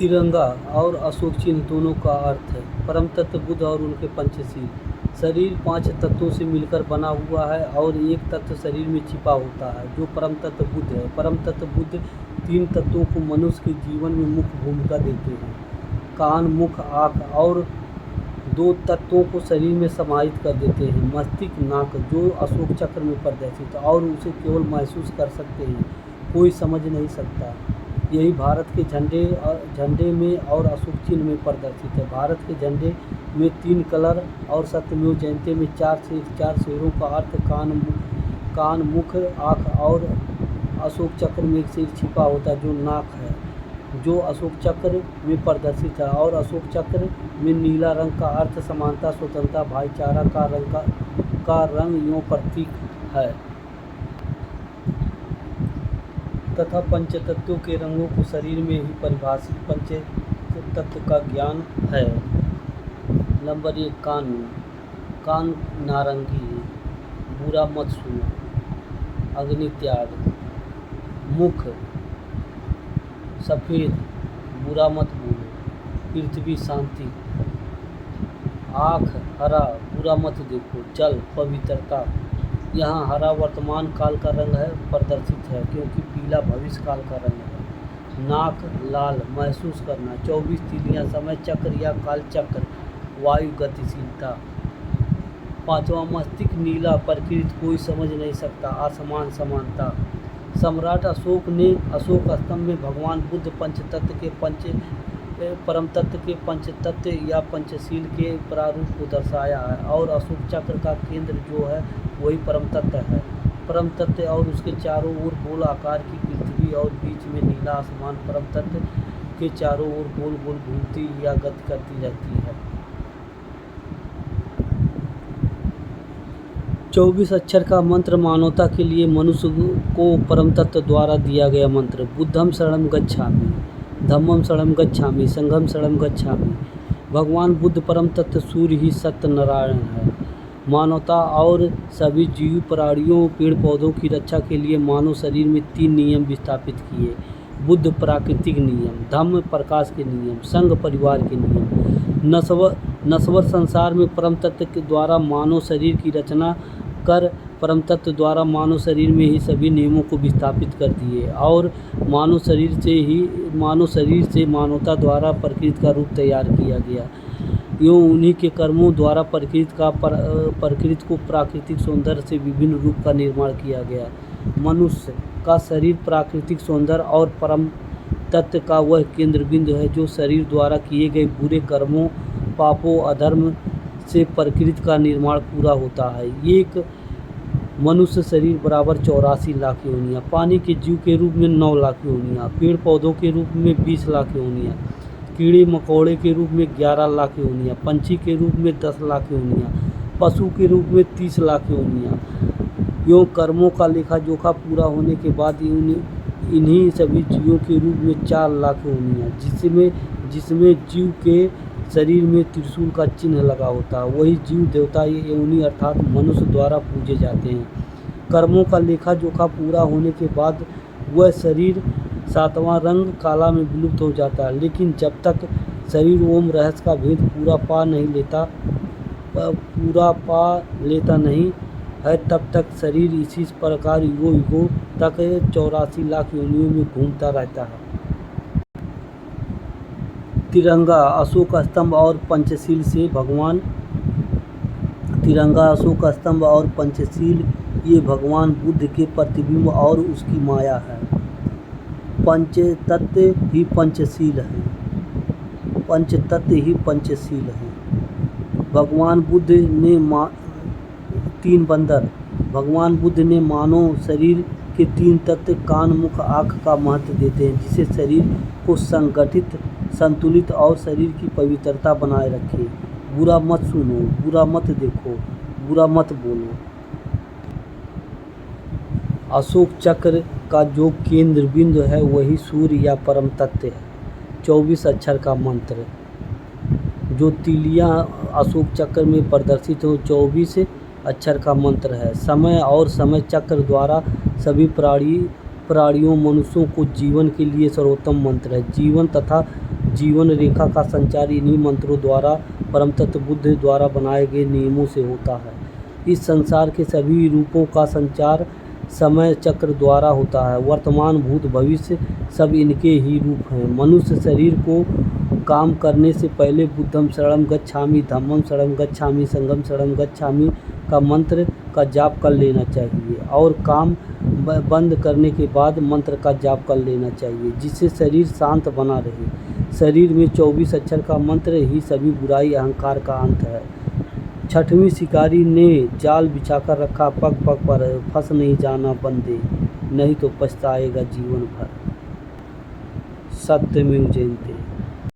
तिरंगा और अशोक चिन्ह दोनों का अर्थ है। परम तत्व बुद्ध और उनके पंचशील। शरीर 5 तत्वों से मिलकर बना हुआ है और एक तत्व शरीर में छिपा होता है जो परम तत्व बुद्ध है। परम तत्व बुद्ध 3 तत्वों को मनुष्य के जीवन में मुख्य भूमिका देते हैं। कान, मुख, आँख और 2 तत्वों को शरीर में समाहित कर देते हैं। मस्तिष्क, नाक जो अशोक चक्र में प्रदर्शित और उसे केवल महसूस कर सकते हैं, कोई समझ नहीं सकता। यही भारत के झंडे में और अशोक चिन्ह में प्रदर्शित है। भारत के झंडे में 3 कलर और सत्यमेव जयते में 4 शेरों का अर्थ कान, मुख, आँख और अशोक चक्र में एक शेर छिपा होता है जो नाक है, जो अशोक चक्र में प्रदर्शित है। और अशोक चक्र में नीला रंग का अर्थ समानता, स्वतंत्रता, भाईचारा का रंग एवं प्रतीक है तथा पंचतत्वों के रंगों को शरीर में ही परिभाषित पंचतत्व का ज्ञान है। नंबर 1 कान नारंगी, बुरा मत सुनो, अग्नि त्याग। मुख सफ़ेद, बुरा मत बोलो, पृथ्वी शांति। आँख हरा, बुरा मत देखो, जल पवित्रता। यहाँ हरा वर्तमान काल का रंग है प्रदर्शित है क्योंकि पीला भविष्य काल का रंग है। नाक लाल, महसूस करना। 24 तीलियाँ, समय चक्र या काल चक्र, वायु गतिशीलता। 5वां मस्तिष्क नीला, प्रकृति कोई समझ नहीं सकता, आसमान समानता। सम्राट अशोक ने अशोक स्तंभ में भगवान बुद्ध परम तत्व के पंचतत्व या पंचशील के प्रारूप को दर्शाया है और अशोक चक्र का केंद्र जो है वही परम तत्व है। परम तत्व और उसके चारों ओर गोल आकार की पृथ्वी और बीच में नीला आसमान परम तत्व के चारों ओर गोल गोल घूमती या गति करती रहती है। 24 अक्षर का मंत्र मानवता के लिए मनुष्य को परम तत्व द्वारा दिया गया मंत्र। बुद्धम शरणं गच्छामि, धम्मम शरणं गच्छामि, संघम शरणं गच्छामि। भगवान बुद्ध परम तत्व सूर्य ही सत्य नारायण है। मानवता और सभी जीव प्राणियों पेड़ पौधों की रक्षा के लिए मानव शरीर में 3 नियम स्थापित किए। बुद्ध प्राकृतिक नियम, धम्म प्रकाश के नियम, संघ परिवार के नियम। नश्वर संसार में परम तत्व के द्वारा मानव शरीर की रचना कर परम तत्व द्वारा मानव शरीर में ही सभी नियमों को विस्थापित कर दिए और मानव शरीर से मानवता द्वारा प्रकृति का रूप तैयार किया गया। यूँ उन्हीं के कर्मों द्वारा प्रकृति को प्राकृतिक सौंदर्य से विभिन्न रूप का निर्माण किया गया। मनुष्य का शरीर प्राकृतिक सौंदर्य और परम तत्व का वह केंद्र बिंदु है जो शरीर द्वारा किए गए बुरे कर्मों, पापों, अधर्म से प्रकृति का निर्माण पूरा होता है। एक मनुष्य शरीर बराबर 84 लाख योनियाँ, पानी के जीव के रूप में 9 लाख योनियाँ, पेड़ पौधों के रूप में 20 लाख योनियाँ, कीड़े मकोड़े के रूप में 11 लाख योनियाँ, पंछी के रूप में 10 लाख योनियाँ, पशु के रूप में 30 लाख योनियाँ। यूँ कर्मों का लेखा जोखा पूरा होने के बाद इन्हीं सभी जीवों के रूप में 4 लाख योनियाँ, जिसमें जीव के शरीर में त्रिशूल का चिन्ह लगा होता है। वही जीव देवता योनि अर्थात मनुष्य द्वारा पूजे जाते हैं। कर्मों का लेखा जोखा पूरा होने के बाद वह शरीर 7वां रंग काला में विलुप्त हो जाता है, लेकिन जब तक शरीर ओम रहस्य का भेद पूरा पा लेता नहीं है तब तक शरीर इसी प्रकार युगों तक 84 लाख योनियों में घूमता रहता है। तिरंगा अशोक स्तंभ और पंचशील से भगवान तिरंगा अशोक स्तंभ और पंचशील ये भगवान बुद्ध के प्रतिबिंब और उसकी माया है। पंचतत्व ही पंचशील हैं। भगवान बुद्ध ने 3 बंदर। भगवान बुद्ध ने मानव शरीर के 3 तत्व कान, मुख, आँख का महत्व देते हैं जिसे शरीर को संगठित, संतुलित और शरीर की पवित्रता बनाए रखे। बुरा मत सुनो, बुरा मत देखो, बुरा मत बोलो। अशोक चक्र का जो केंद्र बिंदु है वही सूर्य या परम तत्व है। 24 अक्षर का मंत्र जो तीलियाँ अशोक चक्र में प्रदर्शित हो 24 अक्षर का मंत्र है। समय और समय चक्र द्वारा सभी प्राणियों मनुष्यों को जीवन के लिए सर्वोत्तम मंत्र है। जीवन तथा जीवन रेखा का संचार इन्हीं मंत्रों द्वारा परम तत्व बुद्ध द्वारा बनाए गए नियमों से होता है। इस संसार के सभी रूपों का संचार समय चक्र द्वारा होता है। वर्तमान भूत भविष्य सब इनके ही रूप हैं। मनुष्य शरीर को काम करने से पहले बुद्धम शरणम गच्छामि, धम्मम शरणम गच्छामि, संघम शरणम गच्छामि का मंत्र का जाप कर लेना चाहिए और काम बंद करने के बाद मंत्र का जाप कर लेना चाहिए, जिससे शरीर शांत बना रहे। शरीर में 24 अक्षर का मंत्र ही सभी बुराई अहंकार का अंत है। छठवीं शिकारी ने जाल बिछाकर रखा, पग पग पर फंस नहीं जाना बंदे, नहीं तो पछताएगा जीवन भर। सत्यमेव जयते।